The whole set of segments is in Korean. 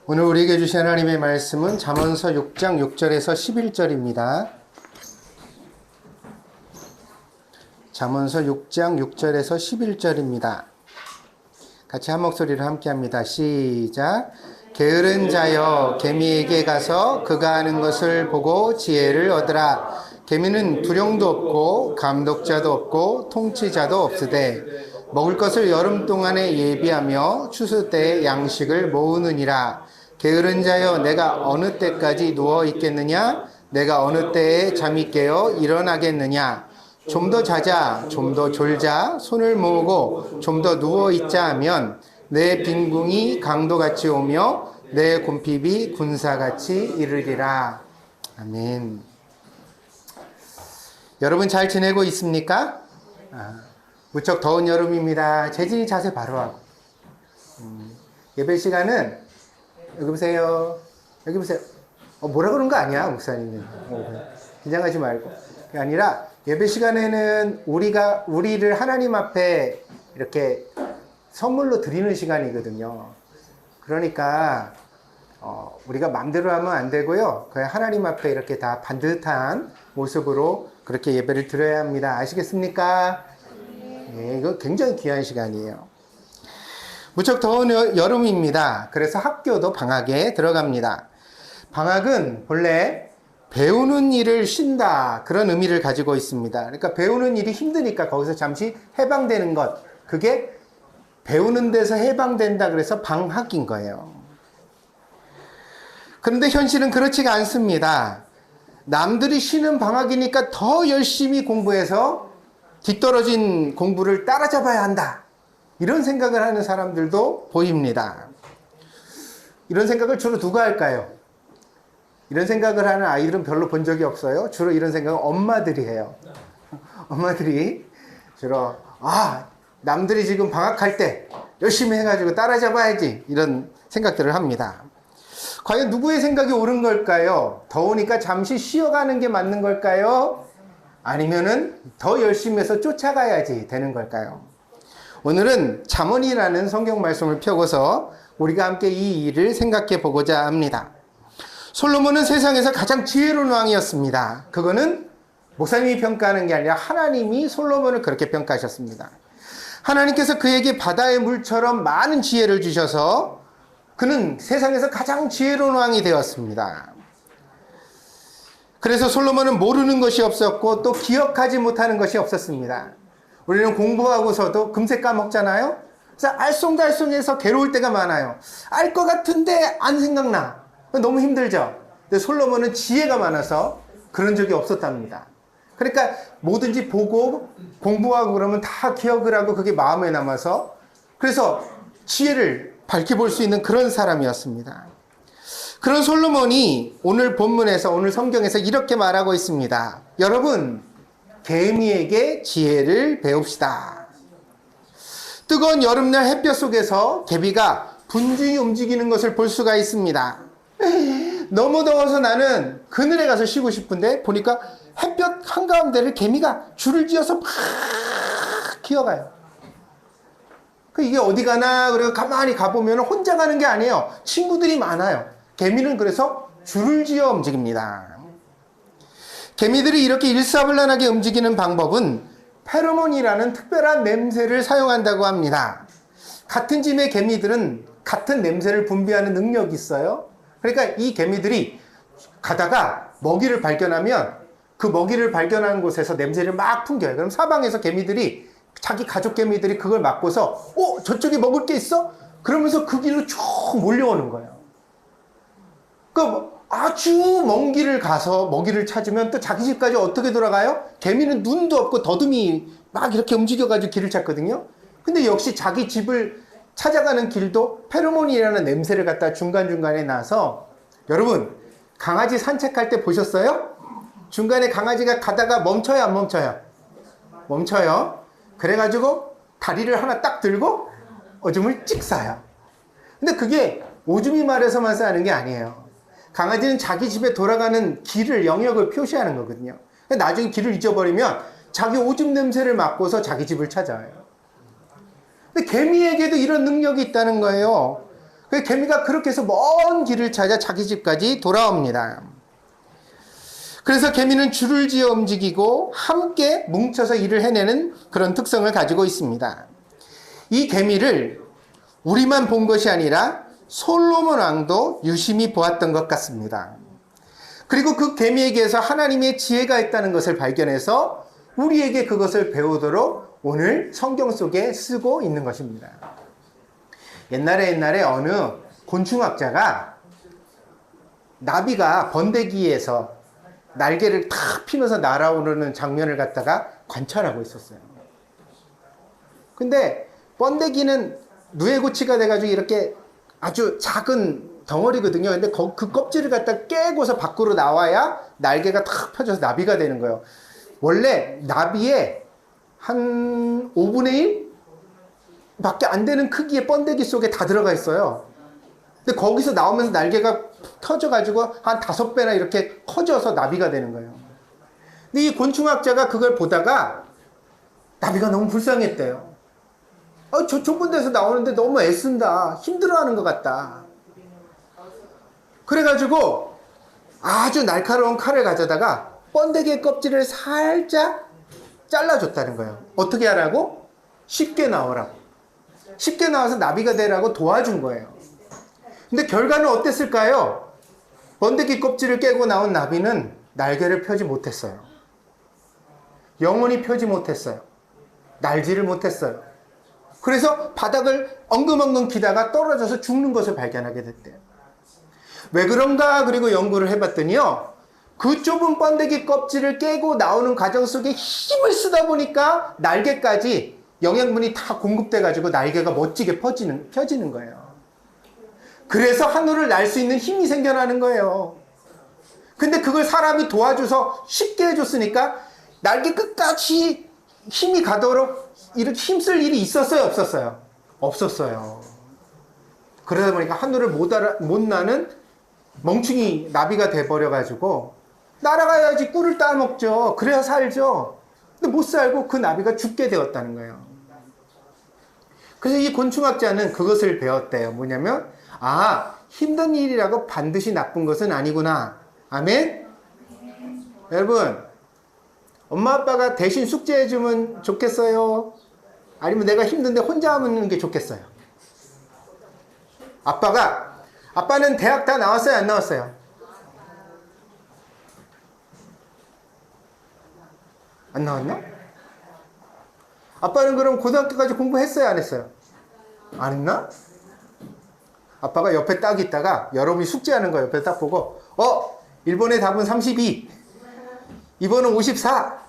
오늘 우리에게 주신 하나님의 말씀은 잠언서 6장 6절에서 11절입니다. 잠언서 6장 6절에서 11절입니다. 같이 한 목소리로 함께 합니다. 시작. 게으른 자여 개미에게 가서 그가 하는 것을 보고 지혜를 얻으라. 개미는 두령도 없고 감독자도 없고 통치자도 없으되 먹을 것을 여름 동안에 예비하며 추수 때에 양식을 모으느니라. 게으른 자여 내가 어느 때까지 누워 있겠느냐? 내가 어느 때에 잠이 깨어 일어나겠느냐? 좀 더 자자, 좀 더 졸자, 손을 모으고 좀 더 누워 있자 하면 내 빈궁이 강도같이 오며 내 곰핍이 군사같이 이르리라. 아멘. 여러분 잘 지내고 있습니까? 무척 더운 여름입니다. 재진이 자세 바로 하고. 예배 시간은 여기 보세요. 여기 보세요. 뭐라 그런 거 아니야, 목사님은. 긴장하지 말고. 그게 아니라 예배 시간에는 우리를 하나님 앞에 이렇게 선물로 드리는 시간이거든요. 그러니까 우리가 마음대로 하면 안 되고요. 그냥 하나님 앞에 이렇게 다 반듯한 모습으로 그렇게 예배를 드려야 합니다. 아시겠습니까? 네, 이거 굉장히 귀한 시간이에요. 무척 더운 여름입니다. 그래서 학교도 방학에 들어갑니다. 방학은 본래 배우는 일을 쉰다, 그런 의미를 가지고 있습니다. 그러니까 배우는 일이 힘드니까 거기서 잠시 해방되는 것, 그게 배우는 데서 해방된다 그래서 방학인 거예요. 그런데 현실은 그렇지가 않습니다. 남들이 쉬는 방학이니까 더 열심히 공부해서 뒤떨어진 공부를 따라잡아야 한다, 이런 생각을 하는 사람들도 보입니다. 이런 생각을 주로 누가 할까요? 이런 생각을 하는 아이들은 별로 본 적이 없어요. 주로 이런 생각은 엄마들이 해요. 엄마들이 주로 남들이 지금 방학할 때 열심히 해가지고 따라잡아야지, 이런 생각들을 합니다. 과연 누구의 생각이 옳은 걸까요? 더우니까 잠시 쉬어가는 게 맞는 걸까요? 아니면은 더 열심히 해서 쫓아가야지 되는 걸까요? 오늘은 잠언이라는 성경 말씀을 펴고서 우리가 함께 이 일을 생각해 보고자 합니다. 솔로몬은 세상에서 가장 지혜로운 왕이었습니다. 그거는 목사님이 평가하는 게 아니라 하나님이 솔로몬을 그렇게 평가하셨습니다. 하나님께서 그에게 바다의 물처럼 많은 지혜를 주셔서 그는 세상에서 가장 지혜로운 왕이 되었습니다. 그래서 솔로몬은 모르는 것이 없었고 또 기억하지 못하는 것이 없었습니다. 우리는 공부하고서도 금세 까먹잖아요. 그래서 알쏭달쏭해서 괴로울 때가 많아요. 알 것 같은데 안 생각나. 너무 힘들죠. 근데 솔로몬은 지혜가 많아서 그런 적이 없었답니다. 그러니까 뭐든지 보고 공부하고 그러면 다 기억을 하고 그게 마음에 남아서, 그래서 지혜를 밝히 볼 수 있는 그런 사람이었습니다. 그런 솔로몬이 오늘 본문에서, 오늘 성경에서 이렇게 말하고 있습니다. 여러분, 개미에게 지혜를 배웁시다. 뜨거운 여름날 햇볕 속에서 개미가 분주히 움직이는 것을 볼 수가 있습니다. 너무 더워서 나는 그늘에 가서 쉬고 싶은데 보니까 햇볕 한가운데를 개미가 줄을 지어서 막 기어가요. 이게 어디 가나, 그리고 가만히 가보면 혼자 가는 게 아니에요. 친구들이 많아요. 개미는 그래서 줄을 지어 움직입니다. 개미들이 이렇게 일사불란하게 움직이는 방법은 페로몬이라는 특별한 냄새를 사용한다고 합니다. 같은 짐의 개미들은 같은 냄새를 분비하는 능력이 있어요. 그러니까 이 개미들이 가다가 먹이를 발견하면 그 먹이를 발견한 곳에서 냄새를 막 풍겨요. 그럼 사방에서 개미들이, 자기 가족 개미들이 그걸 맡고서 저쪽에 먹을 게 있어? 그러면서 그 길로 쭉 몰려오는 거예요. 아주 먼 길을 가서 먹이를 찾으면 또 자기 집까지 어떻게 돌아가요? 개미는 눈도 없고 더듬이 막 이렇게 움직여가지고 길을 찾거든요. 근데 역시 자기 집을 찾아가는 길도 페로몬이라는 냄새를 갖다 중간중간에 놔서, 여러분 강아지 산책할 때 보셨어요? 중간에 강아지가 가다가 멈춰요, 안 멈춰요? 멈춰요. 그래가지고 다리를 하나 딱 들고 오줌을 찍 싸요. 근데 그게 오줌이 마려서만 싸는 게 아니에요. 강아지는 자기 집에 돌아가는 길을, 영역을 표시하는 거거든요. 나중에 길을 잊어버리면 자기 오줌 냄새를 맡고서 자기 집을 찾아와요. 근데 개미에게도 이런 능력이 있다는 거예요. 그 개미가 그렇게 해서 먼 길을 찾아 자기 집까지 돌아옵니다. 그래서 개미는 줄을 지어 움직이고 함께 뭉쳐서 일을 해내는 그런 특성을 가지고 있습니다. 이 개미를 우리만 본 것이 아니라 솔로몬 왕도 유심히 보았던 것 같습니다. 그리고 그 개미에게서 하나님의 지혜가 있다는 것을 발견해서 우리에게 그것을 배우도록 오늘 성경 속에 쓰고 있는 것입니다. 옛날에 어느 곤충학자가 나비가 번데기에서 날개를 탁 피면서 날아오르는 장면을 갖다가 관찰하고 있었어요. 근데 번데기는 누에고치가 돼가지고 이렇게 아주 작은 덩어리거든요. 근데 그 껍질을 갖다 깨고서 밖으로 나와야 날개가 탁 펴져서 나비가 되는 거예요. 원래 나비의 한 5분의 1 밖에 안 되는 크기의 번데기 속에 다 들어가 있어요. 근데 거기서 나오면서 날개가 펴져가지고 한 5배나 이렇게 커져서 나비가 되는 거예요. 근데 이 곤충학자가 그걸 보다가 나비가 너무 불쌍했대요. 저 좁은 데서 나오는데 너무 애쓴다. 힘들어하는 것 같다. 그래가지고 아주 날카로운 칼을 가져다가 번데기의 껍질을 살짝 잘라줬다는 거예요. 어떻게 하라고? 쉽게 나오라고. 쉽게 나와서 나비가 되라고 도와준 거예요. 근데 결과는 어땠을까요? 번데기 껍질을 깨고 나온 나비는 날개를 펴지 못했어요. 영원히 펴지 못했어요. 날지를 못했어요. 그래서 바닥을 엉금엉금 기다가 떨어져서 죽는 것을 발견하게 됐대요. 왜 그런가? 그리고 연구를 해봤더니요. 그 좁은 번데기 껍질을 깨고 나오는 과정 속에 힘을 쓰다 보니까 날개까지 영양분이 다 공급돼가지고 날개가 멋지게 펴지는 거예요. 그래서 하늘을 날 수 있는 힘이 생겨나는 거예요. 근데 그걸 사람이 도와줘서 쉽게 해줬으니까 날개 끝까지 힘이 가도록 이렇게 힘쓸 일이 있었어요? 없었어요? 없었어요. 그러다 보니까 하늘을 못 나는 멍충이 나비가 돼버려가지고 날아가야지 꿀을 따먹죠. 그래야 살죠. 근데 못 살고 그 나비가 죽게 되었다는 거예요. 그래서 이 곤충학자는 그것을 배웠대요. 뭐냐면 힘든 일이라고 반드시 나쁜 것은 아니구나. 아멘? 여러분, 엄마 아빠가 대신 숙제해주면 좋겠어요? 아니면 내가 힘든데 혼자 하는 게 좋겠어요? 아빠는 대학 다 나왔어요? 안 나왔어요? 안 나왔나? 아빠는 그럼 고등학교까지 공부했어요? 안 했어요? 안 했나? 아빠가 옆에 딱 있다가 여러분이 숙제하는 거 옆에 딱 보고 1번의 답은 32, 2번은 54,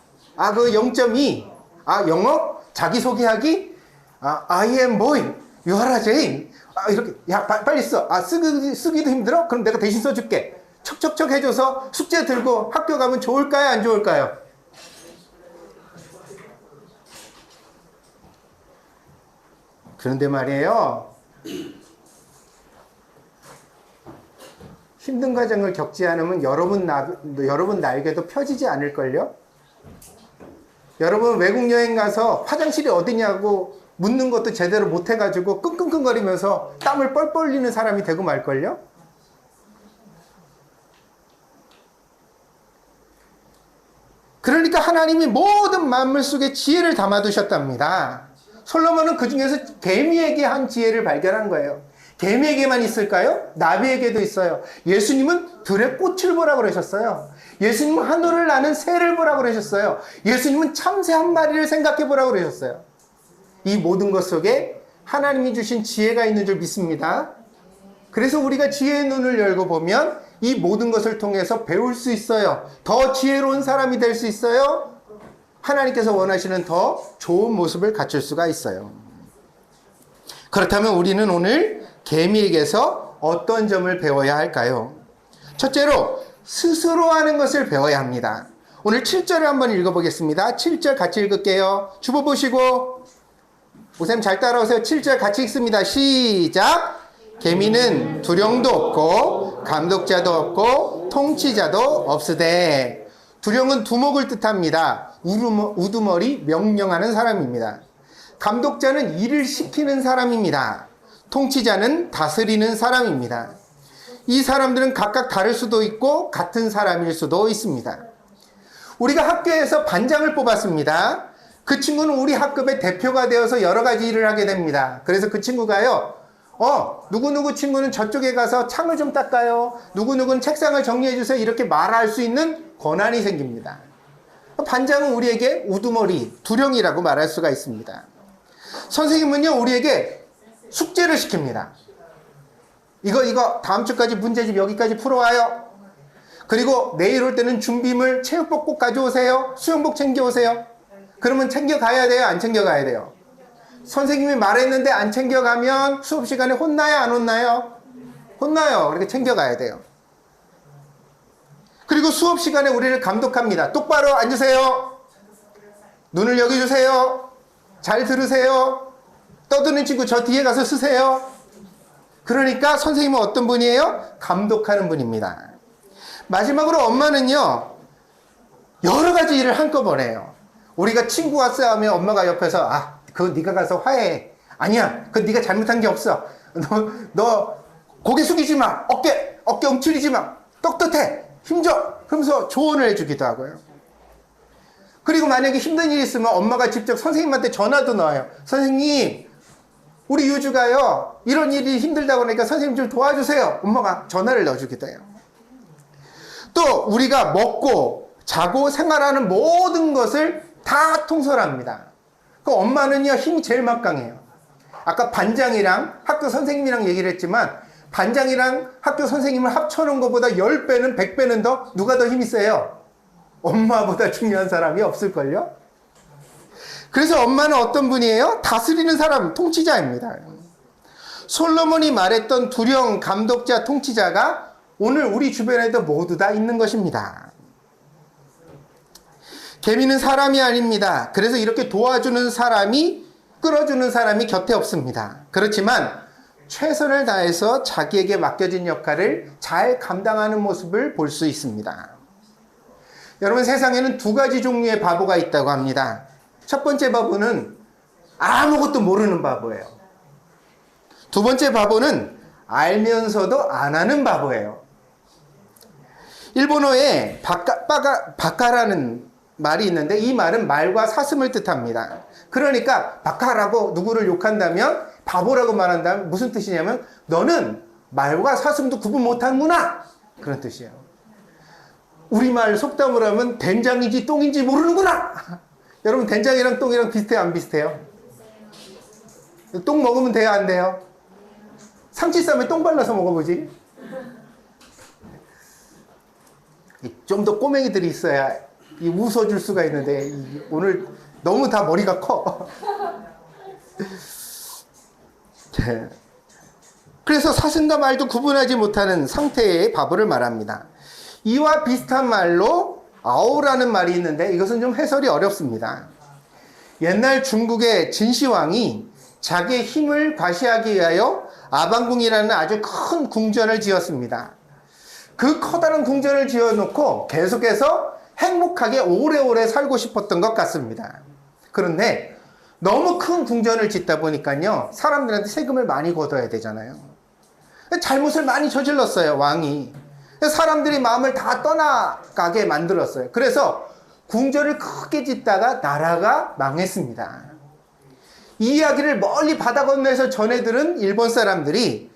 그 0.2, 영어? 자기소개하기? I am boy, you are a Jane. 이렇게, 야, 빨리 써. 쓰기도 힘들어? 그럼 내가 대신 써줄게. 척척척 해줘서 숙제 들고 학교 가면 좋을까요? 안 좋을까요? 그런데 말이에요. 힘든 과정을 겪지 않으면 여러분 날개도 펴지지 않을걸요? 여러분 외국 여행 가서 화장실이 어디냐고 묻는 것도 제대로 못해가지고 끙끙끙거리면서 땀을 뻘뻘 흘리는 사람이 되고 말걸요? 그러니까 하나님이 모든 만물 속에 지혜를 담아두셨답니다. 솔로몬은 그 중에서 개미에게 한 지혜를 발견한 거예요. 개미에게만 있을까요? 나비에게도 있어요. 예수님은 들의 꽃을 보라고 그러셨어요. 예수님은 하늘을 나는 새를 보라고 그러셨어요. 예수님은 참새 한 마리를 생각해 보라고 그러셨어요. 이 모든 것 속에 하나님이 주신 지혜가 있는 줄 믿습니다. 그래서 우리가 지혜의 눈을 열고 보면 이 모든 것을 통해서 배울 수 있어요. 더 지혜로운 사람이 될 수 있어요. 하나님께서 원하시는 더 좋은 모습을 갖출 수가 있어요. 그렇다면 우리는 오늘 개미에게서 어떤 점을 배워야 할까요? 첫째로 스스로 하는 것을 배워야 합니다. 오늘 7절을 한번 읽어보겠습니다. 7절 같이 읽을게요. 주보 보시고 오쌤 잘 따라오세요. 7절 같이 읽습니다. 시작! 개미는 두령도 없고 감독자도 없고 통치자도 없으되. 두령은 두목을 뜻합니다. 우두머리 명령하는 사람입니다. 감독자는 일을 시키는 사람입니다. 통치자는 다스리는 사람입니다. 이 사람들은 각각 다를 수도 있고 같은 사람일 수도 있습니다. 우리가 학교에서 반장을 뽑았습니다. 그 친구는 우리 학급의 대표가 되어서 여러 가지 일을 하게 됩니다. 그래서 그 친구가요, 누구누구 친구는 저쪽에 가서 창을 좀 닦아요. 누구누구는 책상을 정리해 주세요. 이렇게 말할 수 있는 권한이 생깁니다. 반장은 우리에게 우두머리, 두령이라고 말할 수가 있습니다. 선생님은요, 우리에게 숙제를 시킵니다. 이거 다음 주까지 문제집 여기까지 풀어와요. 그리고 내일 올 때는 준비물 체육복 꼭 가져오세요. 수영복 챙겨오세요. 그러면 챙겨가야 돼요? 안 챙겨가야 돼요? 선생님이 말했는데 안 챙겨가면 수업 시간에 혼나요? 안 혼나요? 혼나요. 그렇게 챙겨가야 돼요. 그리고 수업 시간에 우리를 감독합니다. 똑바로 앉으세요. 눈을 여기 주세요. 잘 들으세요. 떠드는 친구 저 뒤에 가서 쓰세요. 그러니까 선생님은 어떤 분이에요? 감독하는 분입니다. 마지막으로 엄마는요, 여러 가지 일을 한꺼번에 해요. 우리가 친구와 싸우면 엄마가 옆에서 그거 네가 가서 화해해. 아니야, 그거 네가 잘못한 게 없어. 너 고개 숙이지 마. 어깨 움츠리지 마. 떳떳해. 힘줘. 그러면서 조언을 해주기도 하고요. 그리고 만약에 힘든 일이 있으면 엄마가 직접 선생님한테 전화도 넣어요. 선생님, 우리 유주가요, 이런 일이 힘들다고 하니까 선생님 좀 도와주세요. 엄마가 전화를 넣어주기도 해요. 또 우리가 먹고 자고 생활하는 모든 것을 다 통솔합니다. 그 엄마는요, 힘이 제일 막강해요. 아까 반장이랑 학교 선생님이랑 얘기를 했지만 반장이랑 학교 선생님을 합쳐놓은 것보다 10배는 100배는 더 누가 더 힘이 세요? 엄마보다 중요한 사람이 없을걸요? 그래서 엄마는 어떤 분이에요? 다스리는 사람, 통치자입니다. 솔로몬이 말했던 두령, 감독자, 통치자가 오늘 우리 주변에도 모두 다 있는 것입니다. 개미는 사람이 아닙니다. 그래서 이렇게 도와주는 사람이, 끌어주는 사람이 곁에 없습니다. 그렇지만 최선을 다해서 자기에게 맡겨진 역할을 잘 감당하는 모습을 볼 수 있습니다. 여러분, 세상에는 두 가지 종류의 바보가 있다고 합니다. 첫 번째 바보는 아무것도 모르는 바보예요. 두 번째 바보는 알면서도 안 하는 바보예요. 일본어에 바카라는 말이 있는데 이 말은 말과 사슴을 뜻합니다. 그러니까 바카라고 누구를 욕한다면, 바보라고 말한다면 무슨 뜻이냐면 너는 말과 사슴도 구분 못하는구나, 그런 뜻이에요. 우리말 속담으로 하면 된장인지 똥인지 모르는구나. 여러분, 된장이랑 똥이랑 비슷해요, 안 비슷해요? 똥 먹으면 돼요, 안 돼요? 상치쌈에 똥 발라서 먹어보지. 좀 더 꼬맹이들이 있어야 웃어줄 수가 있는데 오늘 너무 다 머리가 커. 네. 그래서 사슴과 말도 구분하지 못하는 상태의 바보를 말합니다. 이와 비슷한 말로 아오라는 말이 있는데 이것은 좀 해설이 어렵습니다. 옛날 중국의 진시황이 자기의 힘을 과시하기 위하여 아방궁이라는 아주 큰 궁전을 지었습니다. 그 커다란 궁전을 지어놓고 계속해서 행복하게 오래오래 살고 싶었던 것 같습니다. 그런데 너무 큰 궁전을 짓다 보니까요, 사람들한테 세금을 많이 걷어야 되잖아요. 잘못을 많이 저질렀어요, 왕이. 사람들이 마음을 다 떠나가게 만들었어요. 그래서 궁전을 크게 짓다가 나라가 망했습니다. 이 이야기를 멀리 바다 건너에서 전해 들은 일본 사람들이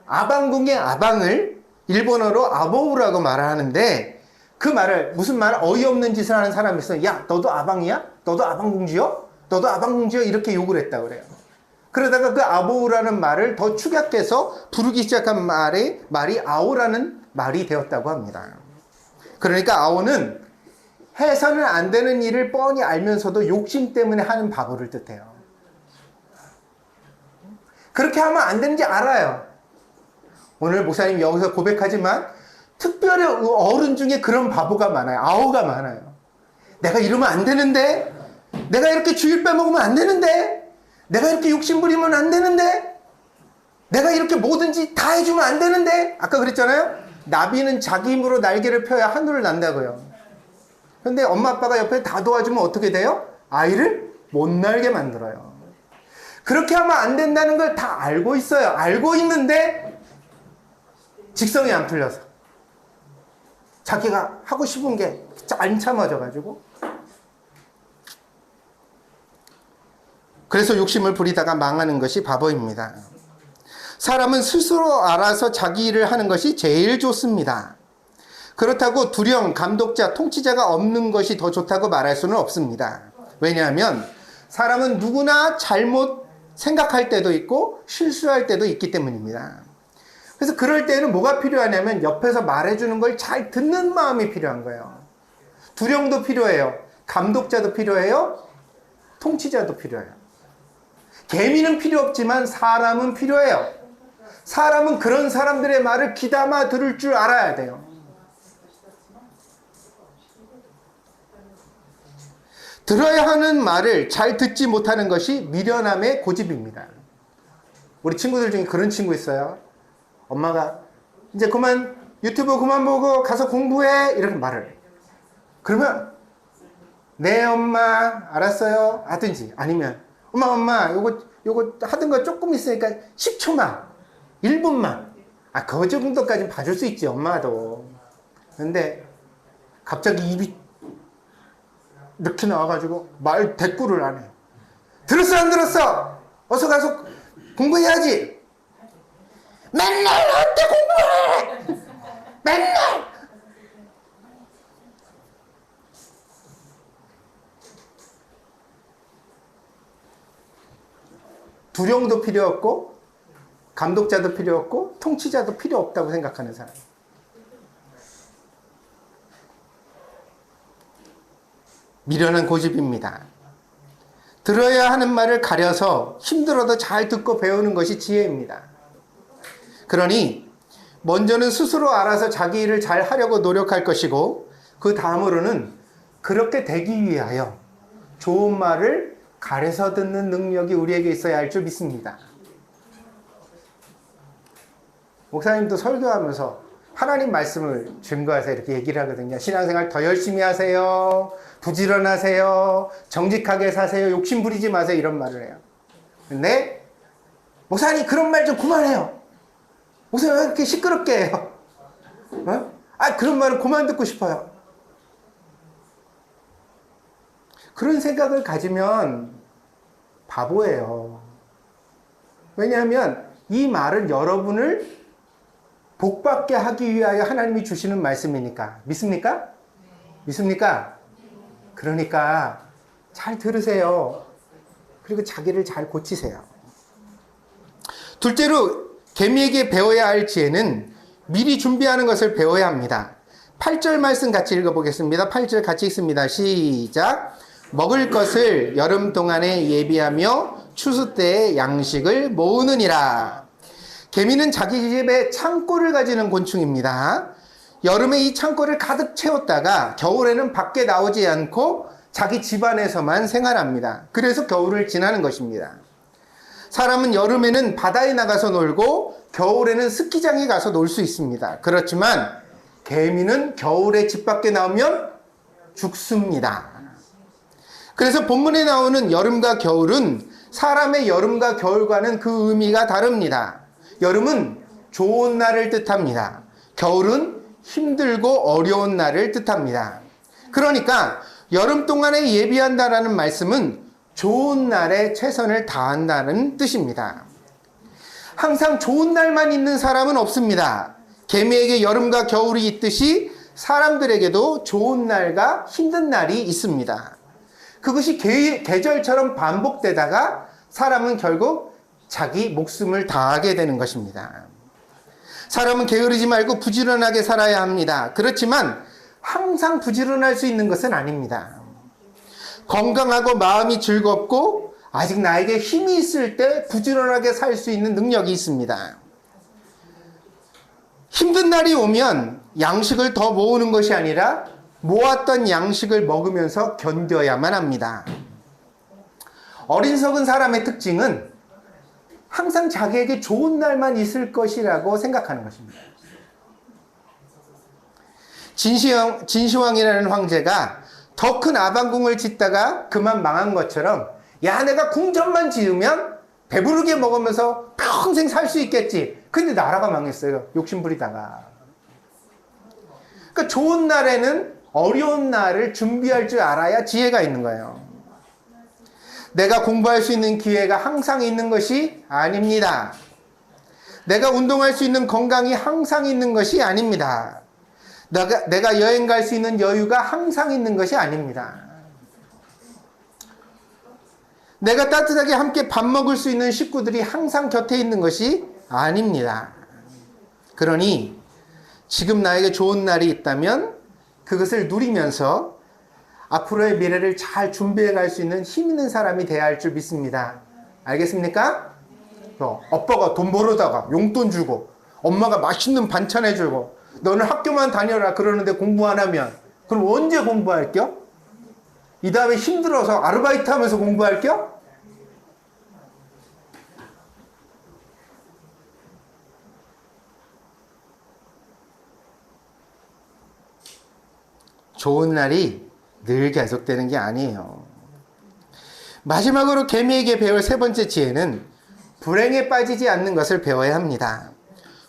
아방궁의 아방을 일본어로 아보우라고 말하는데, 그 말을, 무슨 말, 어이없는 짓을 하는 사람이 있어요. 야, 너도 아방이야? 너도 아방궁지요? 너도 아방궁지요? 이렇게 욕을 했다고 그래요. 그러다가 그 아보우라는 말을 더 축약해서 부르기 시작한 말이 아오라는 말이 되었다고 합니다. 그러니까 아오는 해서는 안 되는 일을 뻔히 알면서도 욕심 때문에 하는 바보를 뜻해요. 그렇게 하면 안 되는지 알아요. 오늘 목사님 여기서 고백하지만 특별히 어른 중에 그런 바보가 많아요. 아오가 많아요. 내가 이러면 안 되는데, 내가 이렇게 주일 빼먹으면 안 되는데, 내가 이렇게 욕심 부리면 안 되는데, 내가 이렇게 뭐든지 다 해주면 안 되는데. 아까 그랬잖아요, 나비는 자기 힘으로 날개를 펴야 하늘을 난다고요. 근데 엄마 아빠가 옆에 다 도와주면 어떻게 돼요? 아이를 못 날게 만들어요. 그렇게 하면 안 된다는 걸 다 알고 있어요. 알고 있는데 직성이 안 풀려서 자기가 하고 싶은 게 안 참아져가지고 그래서 욕심을 부리다가 망하는 것이 바보입니다. 사람은 스스로 알아서 자기 일을 하는 것이 제일 좋습니다. 그렇다고 두령, 감독자, 통치자가 없는 것이 더 좋다고 말할 수는 없습니다. 왜냐하면 사람은 누구나 잘못 생각할 때도 있고 실수할 때도 있기 때문입니다. 그래서 그럴 때는 뭐가 필요하냐면 옆에서 말해주는 걸 잘 듣는 마음이 필요한 거예요. 두령도 필요해요. 감독자도 필요해요. 통치자도 필요해요. 개미는 필요 없지만 사람은 필요해요. 사람은 그런 사람들의 말을 귀담아 들을 줄 알아야 돼요. 들어야 하는 말을 잘 듣지 못하는 것이 미련함의 고집입니다. 우리 친구들 중에 그런 친구 있어요. 엄마가 이제 그만 유튜브 그만 보고 가서 공부해 이렇게 말을 해. 그러면 네 엄마 알았어요 하든지 아니면 엄마 요거 하던 거 조금 있으니까 10초만 1분만 그 정도까지 봐줄 수 있지 엄마도. 근데 갑자기 입이 이렇게 나와가지고 말 대꾸를 안 해. 들었어 안 들었어? 어서 가서 공부해야지. 맨날 어때 공부해? 맨날. 두령도 필요 없고 감독자도 필요 없고 통치자도 필요 없다고 생각하는 사람. 미련한 고집입니다. 들어야 하는 말을 가려서 힘들어도 잘 듣고 배우는 것이 지혜입니다. 그러니 먼저는 스스로 알아서 자기 일을 잘 하려고 노력할 것이고 그 다음으로는 그렇게 되기 위하여 좋은 말을 가려서 듣는 능력이 우리에게 있어야 할 줄 믿습니다. 목사님도 설교하면서 하나님 말씀을 증거해서 이렇게 얘기를 하거든요. 신앙생활 더 열심히 하세요. 부지런하세요. 정직하게 사세요. 욕심 부리지 마세요. 이런 말을 해요. 근데 목사님 그런 말 좀 그만해요. 목사님 왜 이렇게 시끄럽게 해요? 그런 말은 그만 듣고 싶어요. 그런 생각을 가지면 바보예요. 왜냐하면 이 말은 여러분을 복받게 하기 위하여 하나님이 주시는 말씀이니까. 믿습니까? 믿습니까? 그러니까 잘 들으세요. 그리고 자기를 잘 고치세요. 둘째로 개미에게 배워야 할 지혜는 미리 준비하는 것을 배워야 합니다. 8절 말씀 같이 읽어보겠습니다. 8절 같이 읽습니다. 시작. 먹을 것을 여름 동안에 예비하며 추수 때에 양식을 모으느니라. 개미는 자기 집에 창고를 가지는 곤충입니다. 여름에 이 창고를 가득 채웠다가 겨울에는 밖에 나오지 않고 자기 집 안에서만 생활합니다. 그래서 겨울을 지나는 것입니다. 사람은 여름에는 바다에 나가서 놀고 겨울에는 스키장에 가서 놀 수 있습니다. 그렇지만 개미는 겨울에 집 밖에 나오면 죽습니다. 그래서 본문에 나오는 여름과 겨울은 사람의 여름과 겨울과는 그 의미가 다릅니다. 여름은 좋은 날을 뜻합니다. 겨울은 힘들고 어려운 날을 뜻합니다. 그러니까 여름 동안에 예비한다라는 말씀은 좋은 날에 최선을 다한다는 뜻입니다. 항상 좋은 날만 있는 사람은 없습니다. 개미에게 여름과 겨울이 있듯이 사람들에게도 좋은 날과 힘든 날이 있습니다. 그것이 계절처럼 반복되다가 사람은 결국 자기 목숨을 다하게 되는 것입니다. 사람은 게으르지 말고 부지런하게 살아야 합니다. 그렇지만 항상 부지런할 수 있는 것은 아닙니다. 건강하고 마음이 즐겁고 아직 나에게 힘이 있을 때 부지런하게 살 수 있는 능력이 있습니다. 힘든 날이 오면 양식을 더 모으는 것이 아니라 모았던 양식을 먹으면서 견뎌야만 합니다. 어리석은 사람의 특징은 항상 자기에게 좋은 날만 있을 것이라고 생각하는 것입니다. 진시황이라는 황제가 더 큰 아방궁을 짓다가 그만 망한 것처럼 야 내가 궁전만 지으면 배부르게 먹으면서 평생 살 수 있겠지. 근데 나라가 망했어요. 욕심 부리다가. 그러니까 좋은 날에는 어려운 날을 준비할 줄 알아야 지혜가 있는 거예요. 내가 공부할 수 있는 기회가 항상 있는 것이 아닙니다. 내가 운동할 수 있는 건강이 항상 있는 것이 아닙니다. 내가 여행 갈 수 있는 여유가 항상 있는 것이 아닙니다. 내가 따뜻하게 함께 밥 먹을 수 있는 식구들이 항상 곁에 있는 것이 아닙니다. 그러니 지금 나에게 좋은 날이 있다면 그것을 누리면서 앞으로의 미래를 잘 준비해 갈 수 있는 힘 있는 사람이 되어야 할 줄 믿습니다. 알겠습니까? 아빠가 돈 벌어다가 용돈 주고 엄마가 맛있는 반찬 해주고 너는 학교만 다녀라 그러는데 공부 안 하면 그럼 언제 공부할겨? 이 다음에 힘들어서 아르바이트 하면서 공부할겨? 좋은 날이 늘 계속되는 게 아니에요. 마지막으로 개미에게 배울 세 번째 지혜는 불행에 빠지지 않는 것을 배워야 합니다.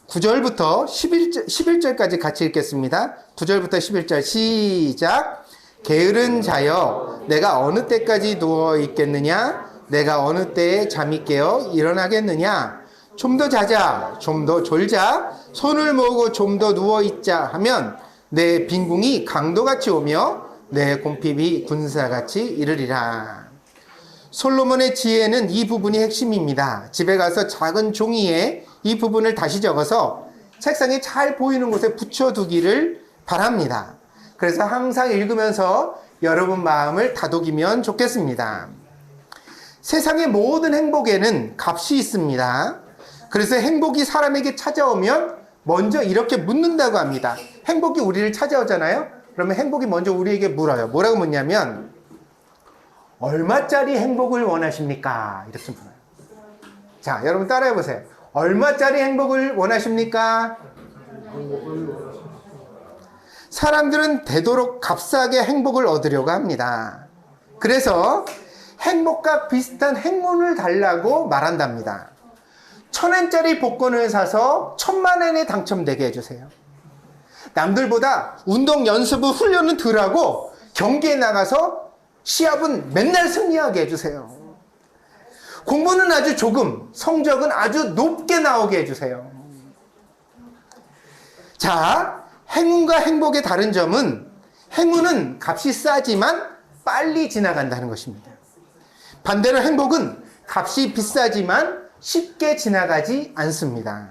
9절부터 11절까지 같이 읽겠습니다. 9절부터 11절 시작. 게으른 자여 내가 어느 때까지 누워 있겠느냐? 내가 어느 때에 잠이 깨어 일어나겠느냐? 좀 더 자자, 좀 더 졸자, 손을 모으고 좀 더 누워 있자 하면 내 빈궁이 강도같이 오며 내 곰핍이 군사같이 이르리라. 솔로몬의 지혜는 이 부분이 핵심입니다. 집에 가서 작은 종이에 이 부분을 다시 적어서 책상에 잘 보이는 곳에 붙여두기를 바랍니다. 그래서 항상 읽으면서 여러분 마음을 다독이면 좋겠습니다. 세상의 모든 행복에는 값이 있습니다. 그래서 행복이 사람에게 찾아오면 먼저 이렇게 묻는다고 합니다. 행복이 우리를 찾아오잖아요. 그러면 행복이 먼저 우리에게 물어요. 뭐라고 묻냐면 얼마짜리 행복을 원하십니까? 이렇게 물어요. 자, 여러분 따라해 보세요. 얼마짜리 행복을 원하십니까? 사람들은 되도록 값싸게 행복을 얻으려고 합니다. 그래서 행복과 비슷한 행운을 달라고 말한답니다. 1,000엔짜리 복권을 사서 1,000,000엔에 당첨되게 해주세요. 남들보다 운동 연습 훈련은 덜 하고 경기에 나가서 시합은 맨날 승리하게 해주세요. 공부는 아주 조금, 성적은 아주 높게 나오게 해주세요. 자, 행운과 행복의 다른 점은 행운은 값이 싸지만 빨리 지나간다는 것입니다. 반대로 행복은 값이 비싸지만 쉽게 지나가지 않습니다.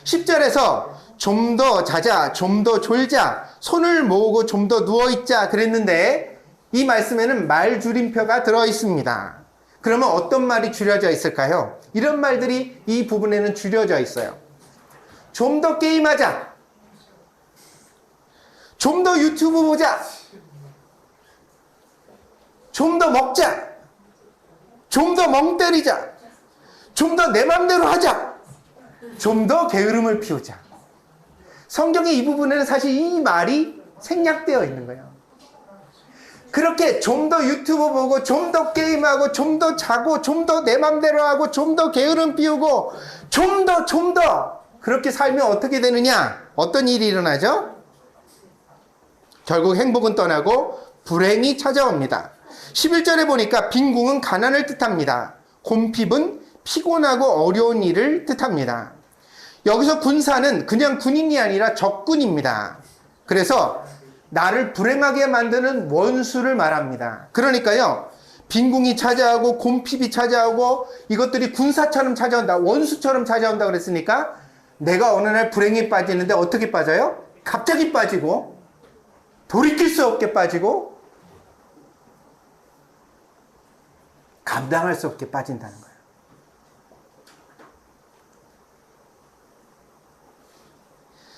10절에서 좀 더 자자, 좀 더 졸자, 손을 모으고 좀 더 누워있자 그랬는데 이 말씀에는 말 줄임표가 들어있습니다. 그러면 어떤 말이 줄여져 있을까요? 이런 말들이 이 부분에는 줄여져 있어요. 좀 더 게임하자, 좀 더 유튜브 보자, 좀 더 먹자, 좀 더 멍 때리자, 좀 더 내 맘대로 하자, 좀 더 게으름을 피우자. 성경의 이 부분에는 사실 이 말이 생략되어 있는 거예요. 그렇게 좀 더 유튜브 보고 좀 더 게임하고 좀 더 자고 좀 더 내 맘대로 하고 좀 더 게으름 피우고 좀 더 그렇게 살면 어떻게 되느냐? 어떤 일이 일어나죠? 결국 행복은 떠나고 불행이 찾아옵니다. 11절에 보니까 빈궁은 가난을 뜻합니다. 곰핍은 피곤하고 어려운 일을 뜻합니다. 여기서 군사는 그냥 군인이 아니라 적군입니다. 그래서 나를 불행하게 만드는 원수를 말합니다. 그러니까요, 빈궁이 찾아오고 곰핍이 찾아오고 이것들이 군사처럼 찾아온다, 원수처럼 찾아온다 그랬으니까 내가 어느 날 불행에 빠지는데 어떻게 빠져요? 갑자기 빠지고 돌이킬 수 없게 빠지고 감당할 수 없게 빠진다는 거예요.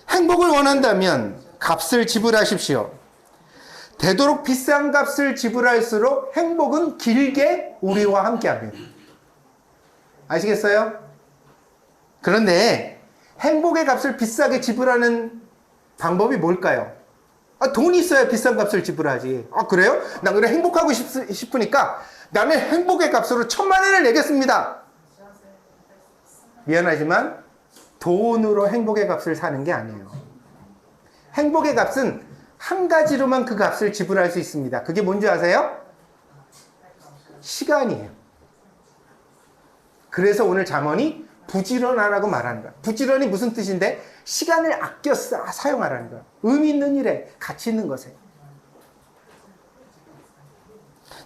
행복을 원한다면 값을 지불하십시오. 되도록 비싼 값을 지불할수록 행복은 길게 우리와 함께합니다. 아시겠어요? 그런데 행복의 값을 비싸게 지불하는 방법이 뭘까요? 돈이 있어야 비싼 값을 지불하지. 그래요? 나 그래 행복하고 싶으니까 나는 행복의 값으로 1,000,000엔을 내겠습니다. 미안하지만 돈으로 행복의 값을 사는 게 아니에요. 행복의 값은 한 가지로만 그 값을 지불할 수 있습니다. 그게 뭔지 아세요? 시간이에요. 그래서 오늘 잠언이 부지런하라고 말하는 거야. 부지런이 무슨 뜻인데? 시간을 아껴 사용하라는 거야. 의미 있는 일에, 가치 있는 것에.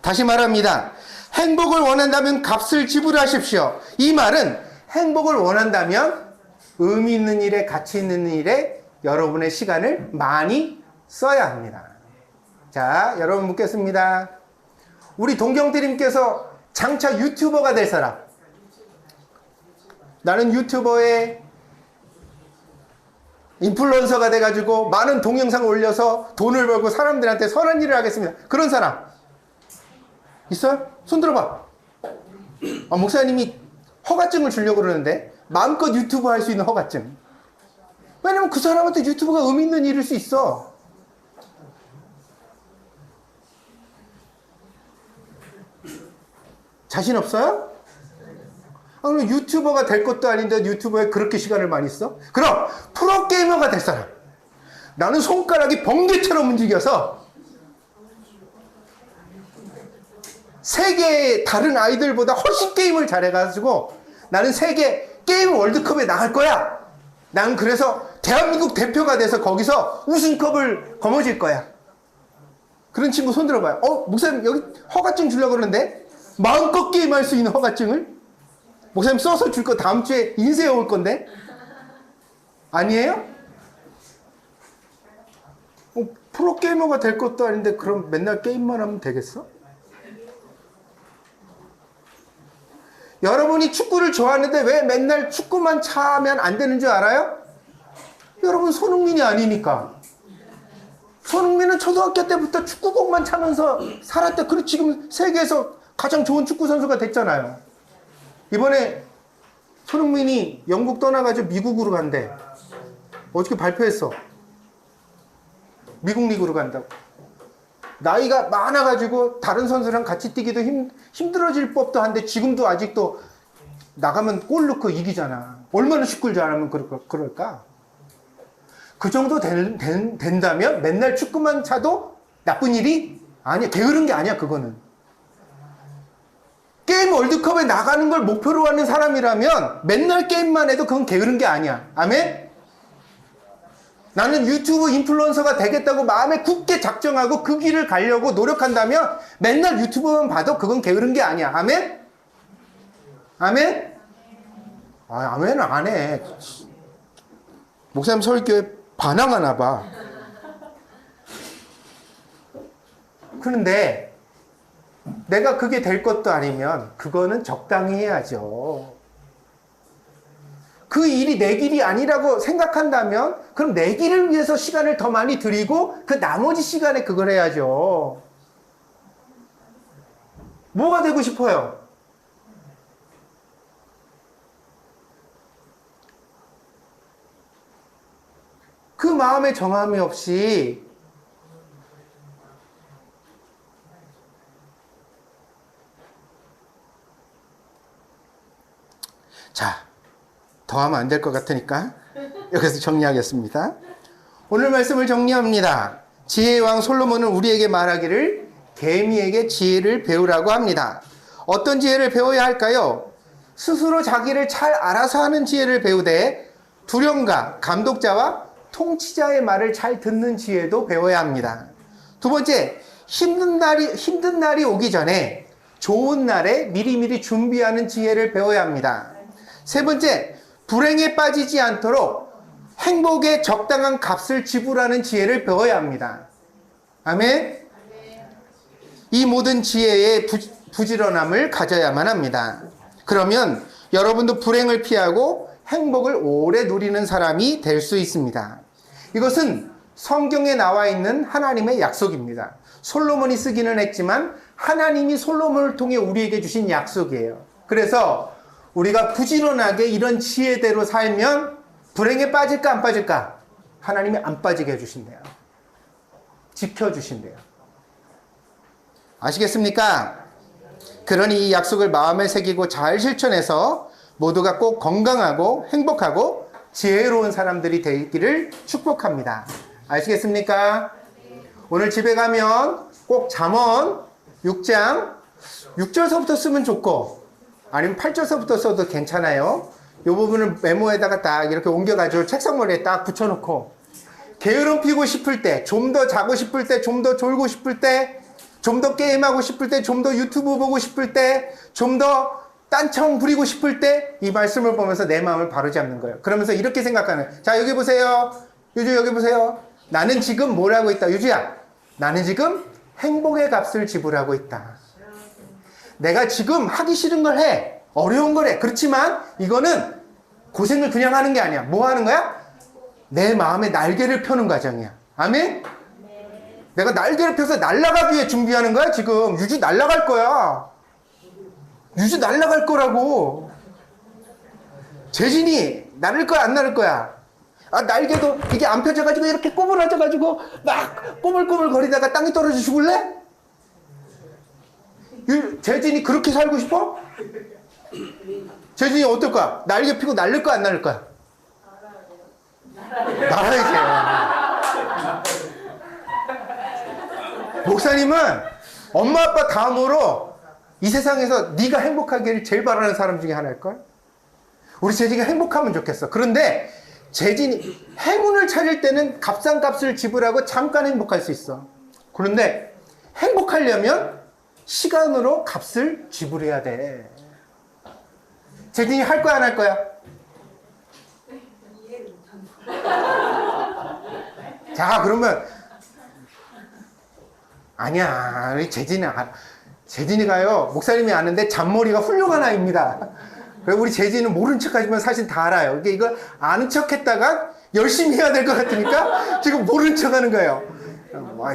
다시 말합니다. 행복을 원한다면 값을 지불하십시오. 이 말은 행복을 원한다면 의미 있는 일에, 가치 있는 일에 여러분의 시간을 많이 써야 합니다. 자, 여러분 묻겠습니다. 우리 동경대님께서 장차 유튜버가 될 사람. 나는 유튜버의 인플루언서가 돼가지고 많은 동영상을 올려서 돈을 벌고 사람들한테 선한 일을 하겠습니다. 그런 사람 있어요? 손 들어봐. 목사님이 허가증을 주려고 그러는데 마음껏 유튜브 할 수 있는 허가증. 왜냐면 그 사람한테 유튜브가 의미 있는 일일 수 있어. 자신 없어요? 그럼 유튜버가 될 것도 아닌데 유튜버에 그렇게 시간을 많이 써? 그럼 프로게이머가 될 사람. 나는 손가락이 번개처럼 움직여서 세계의 다른 아이들보다 훨씬 게임을 잘해가지고 나는 세계 게임 월드컵에 나갈 거야. 난 그래서 대한민국 대표가 돼서 거기서 우승컵을 거머쥘 거야. 그런 친구 손 들어봐요. 목사님 여기 허가증 주려고 그러는데 마음껏 게임할 수 있는 허가증을 목사님 써서 줄 거 다음 주에 인쇄해 올 건데 아니에요? 프로게이머가 될 것도 아닌데 그럼 맨날 게임만 하면 되겠어? 여러분이 축구를 좋아하는데 왜 맨날 축구만 차면 안 되는 줄 알아요? 여러분 손흥민이 아니니까. 손흥민은 초등학교 때부터 축구공만 차면서 살았대. 그리고 지금 세계에서 가장 좋은 축구 선수가 됐잖아요. 이번에 손흥민이 영국 떠나가지고 미국으로 간대. 어저께 발표했어. 미국 리그로 간다고. 나이가 많아가지고 다른 선수랑 같이 뛰기도 힘들어질 법도 한데 지금도 아직도 나가면 골 넣고 이기잖아. 얼마나 축구를 잘하면 그럴까? 그 정도 된다면 맨날 축구만 차도 나쁜 일이 아니야. 게으른 게 아니야 그거는. 게임 월드컵에 나가는 걸 목표로 하는 사람이라면 맨날 게임만 해도 그건 게으른 게 아니야. 아멘? 나는 유튜브 인플루언서가 되겠다고 마음에 굳게 작정하고 그 길을 가려고 노력한다면 맨날 유튜브만 봐도 그건 게으른 게 아니야. 아멘? 아멘? 아멘은 안 해. 목사님 설교에 반항하나 봐. 그런데 내가 그게 될 것도 아니면 그거는 적당히 해야죠. 그 일이 내 길이 아니라고 생각한다면 그럼 내 길을 위해서 시간을 더 많이 들이고 그 나머지 시간에 그걸 해야죠. 뭐가 되고 싶어요? 그 마음에 정함이 없이 자, 더 하면 안 될 것 같으니까 여기서 정리하겠습니다. 오늘 말씀을 정리합니다. 지혜의 왕 솔로몬은 우리에게 말하기를 개미에게 지혜를 배우라고 합니다. 어떤 지혜를 배워야 할까요? 스스로 자기를 잘 알아서 하는 지혜를 배우되 두령과 감독자와 통치자의 말을 잘 듣는 지혜도 배워야 합니다. 두 번째, 힘든 날이 오기 전에 좋은 날에 미리미리 준비하는 지혜를 배워야 합니다. 세 번째, 불행에 빠지지 않도록 행복에 적당한 값을 지불하는 지혜를 배워야 합니다. 아멘? 이 모든 지혜의 부지런함을 가져야만 합니다. 그러면 여러분도 불행을 피하고 행복을 오래 누리는 사람이 될 수 있습니다. 이것은 성경에 나와 있는 하나님의 약속입니다. 솔로몬이 쓰기는 했지만 하나님이 솔로몬을 통해 우리에게 주신 약속이에요. 그래서 우리가 부지런하게 이런 지혜대로 살면 불행에 빠질까 안 빠질까? 하나님이 안 빠지게 해주신대요. 지켜주신대요. 아시겠습니까? 그러니 이 약속을 마음에 새기고 잘 실천해서 모두가 꼭 건강하고 행복하고 지혜로운 사람들이 되기를 축복합니다. 아시겠습니까? 오늘 집에 가면 꼭 잠언 6장 6절서부터 쓰면 좋고 아니면 8절서부터 써도 괜찮아요. 이 부분을 메모에다가 딱 이렇게 옮겨가지고 책상머리에 딱 붙여놓고 게으름 피고 싶을 때, 좀 더 자고 싶을 때, 좀 더 졸고 싶을 때, 좀 더 게임하고 싶을 때, 좀 더 유튜브 보고 싶을 때, 좀 더 딴청 부리고 싶을 때 이 말씀을 보면서 내 마음을 바로잡는 거예요. 그러면서 이렇게 생각하는, 자 여기 보세요. 유주 여기 보세요. 나는 지금 뭘 하고 있다. 유주야, 나는 지금 행복의 값을 지불하고 있다. 내가 지금 하기 싫은 걸 해. 어려운 걸 해. 그렇지만 이거는 고생을 그냥 하는 게 아니야. 뭐 하는 거야? 내 마음의 날개를 펴는 과정이야. 아멘? 내가 날개를 펴서 날아가기 위해 준비하는 거야 지금. 유주 날아갈 거야. 유주 날아갈 거라고. 재진이 날을 거야 안 날을 거야? 아 날개도 이게 안 펴져가지고 이렇게 꼬부라져가지고 막 꼬물꼬물 거리다가 땅에 떨어져 죽을래? 재진이 그렇게 살고 싶어? 재진이 어떨 거야? 날개 피고 날릴 거야 안 날릴 거야? 날아야지. 목사님은 엄마 아빠 다음으로 이 세상에서 네가 행복하기를 제일 바라는 사람 중에 하나일걸? 우리 재진이가 행복하면 좋겠어. 그런데 재진이 행운을 차릴 때는 값싼 값을 지불하고 잠깐 행복할 수 있어. 그런데 행복하려면 시간으로 값을 지불해야 돼. 재진이 할 거야 안 할 거야? 자 그러면 아니야 우리 재진이가요 목사님이 아는데 잔머리가 훌륭한 아이입니다. 그리고 우리 재진이는 모른 척하지만 사실 다 알아요. 이거 아는 척했다가 열심히 해야 될 것 같으니까 지금 모른 척하는 거예요.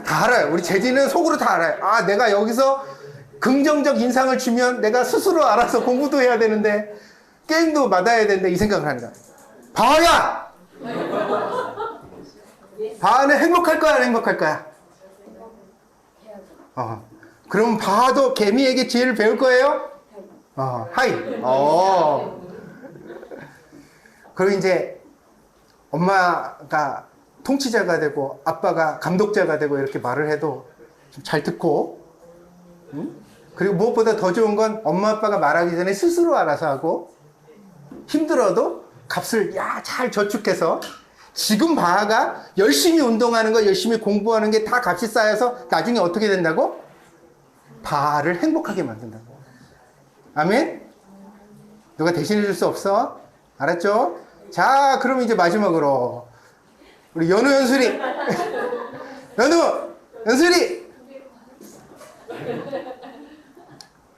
다 알아요. 우리 재진이는 속으로 다 알아요. 아 내가 여기서 긍정적 인상을 주면 내가 스스로 알아서 공부도 해야 되는데 게임도 받아야 되는데 이 생각을 하는 거야. 바야! 바는 행복할 거야 안 행복할 거야? 그럼 바도 개미에게 지혜를 배울 거예요? 하이. 그리고 이제 엄마가 통치자가 되고 아빠가 감독자가 되고 이렇게 말을 해도 좀 잘 듣고, 그리고 무엇보다 더 좋은 건 엄마 아빠가 말하기 전에 스스로 알아서 하고, 힘들어도 값을 잘 저축해서 지금 바가 열심히 운동하는 거 열심히 공부하는 게 다 값이 쌓여서 나중에 어떻게 된다고? 바를 행복하게 만든다고. 아멘? 누가 대신해 줄 수 없어? 알았죠? 자 그럼 이제 마지막으로 우리 연우 연술이 연술이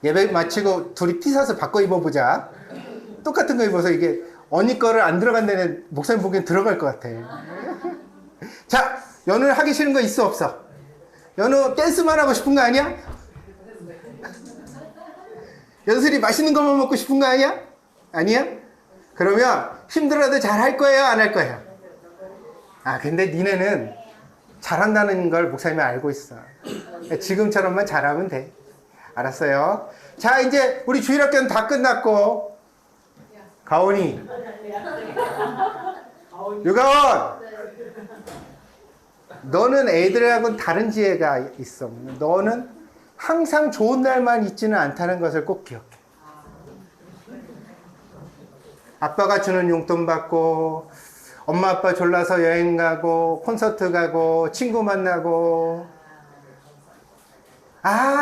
예배 마치고 둘이 티 사서 바꿔 입어보자. 똑같은 거 입어서 이게 언니 거를 안 들어간 데는 목사님 보기엔 들어갈 것 같아. 자, 연우 하기 싫은 거 있어 없어? 연우 댄스만 하고 싶은 거 아니야? 연슬이 맛있는 것만 먹고 싶은 거 아니야? 아니야? 그러면 힘들어도 잘 할 거예요 안 할 거예요? 근데 니네는 잘한다는 걸 목사님이 알고 있어. 지금처럼만 잘하면 돼. 알았어요? 자 이제 우리 주일학교는 다 끝났고 가온이 유가온 너는 애들하고는 다른 지혜가 있어. 너는 항상 좋은 날만 있지는 않다는 것을 꼭 기억해. 아빠가 주는 용돈 받고 엄마 아빠 졸라서 여행 가고 콘서트 가고 친구 만나고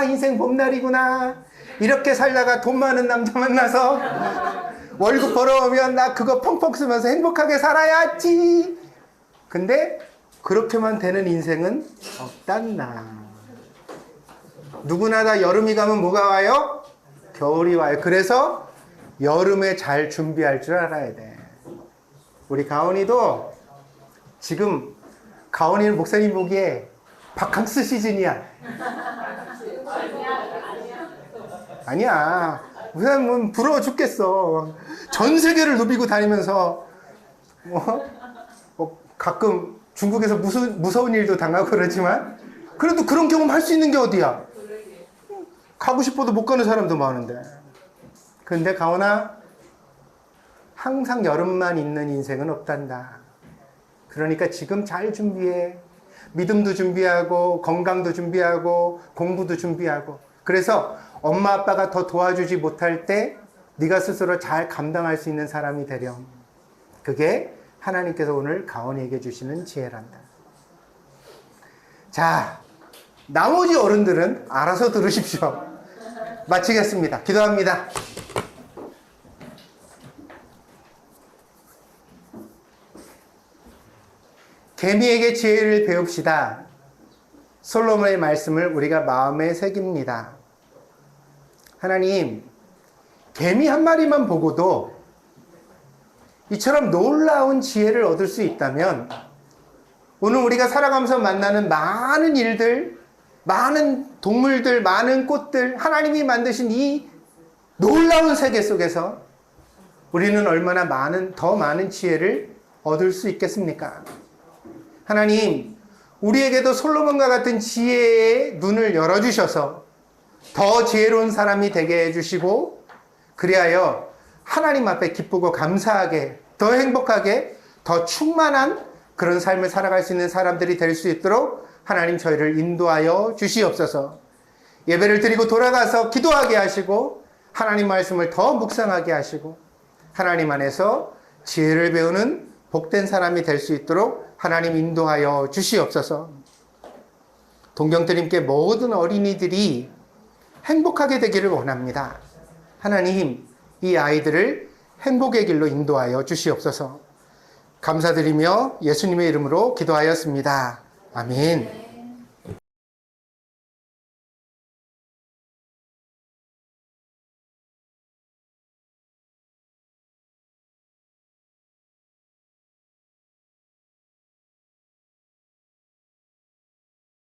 인생 봄날이구나 이렇게 살다가 돈 많은 남자 만나서 월급 벌어오면 나 그거 펑펑 쓰면서 행복하게 살아야지. 근데 그렇게만 되는 인생은 없단다. 누구나 다 여름이 가면 뭐가 와요? 겨울이 와요. 그래서 여름에 잘 준비할 줄 알아야 돼. 우리 가온이도 지금 가온이는 목사님 보기에 바캉스 시즌이야. 아니야. 목사님은 부러워 죽겠어. 전 세계를 누비고 다니면서 가끔 중국에서 무서운 일도 당하고 그러지만 그래도 그런 경험 할 수 있는 게 어디야? 가고 싶어도 못 가는 사람도 많은데. 근데 가온아 항상 여름만 있는 인생은 없단다. 그러니까 지금 잘 준비해. 믿음도 준비하고 건강도 준비하고 공부도 준비하고. 그래서 엄마 아빠가 더 도와주지 못할 때 네가 스스로 잘 감당할 수 있는 사람이 되렴. 그게 하나님께서 오늘 가온이에게 주시는 지혜란다. 자, 나머지 어른들은 알아서 들으십시오. 마치겠습니다. 기도합니다. 개미에게 지혜를 배웁시다. 솔로몬의 말씀을 우리가 마음에 새깁니다. 하나님, 개미 한 마리만 보고도 이처럼 놀라운 지혜를 얻을 수 있다면 오늘 우리가 살아가면서 만나는 많은 일들, 많은 동물들, 많은 꽃들, 하나님이 만드신 이 놀라운 세계 속에서 우리는 얼마나 더 많은 지혜를 얻을 수 있겠습니까? 하나님, 우리에게도 솔로몬과 같은 지혜의 눈을 열어주셔서 더 지혜로운 사람이 되게 해주시고, 그리하여 하나님 앞에 기쁘고 감사하게, 더 행복하게, 더 충만한 그런 삶을 살아갈 수 있는 사람들이 될 수 있도록 하나님 저희를 인도하여 주시옵소서. 예배를 드리고 돌아가서 기도하게 하시고, 하나님 말씀을 더 묵상하게 하시고, 하나님 안에서 지혜를 배우는 복된 사람이 될 수 있도록 하나님 인도하여 주시옵소서. 동경드림께 모든 어린이들이 행복하게 되기를 원합니다. 하나님, 이 아이들을 행복의 길로 인도하여 주시옵소서. 감사드리며 예수님의 이름으로 기도하였습니다. 아멘.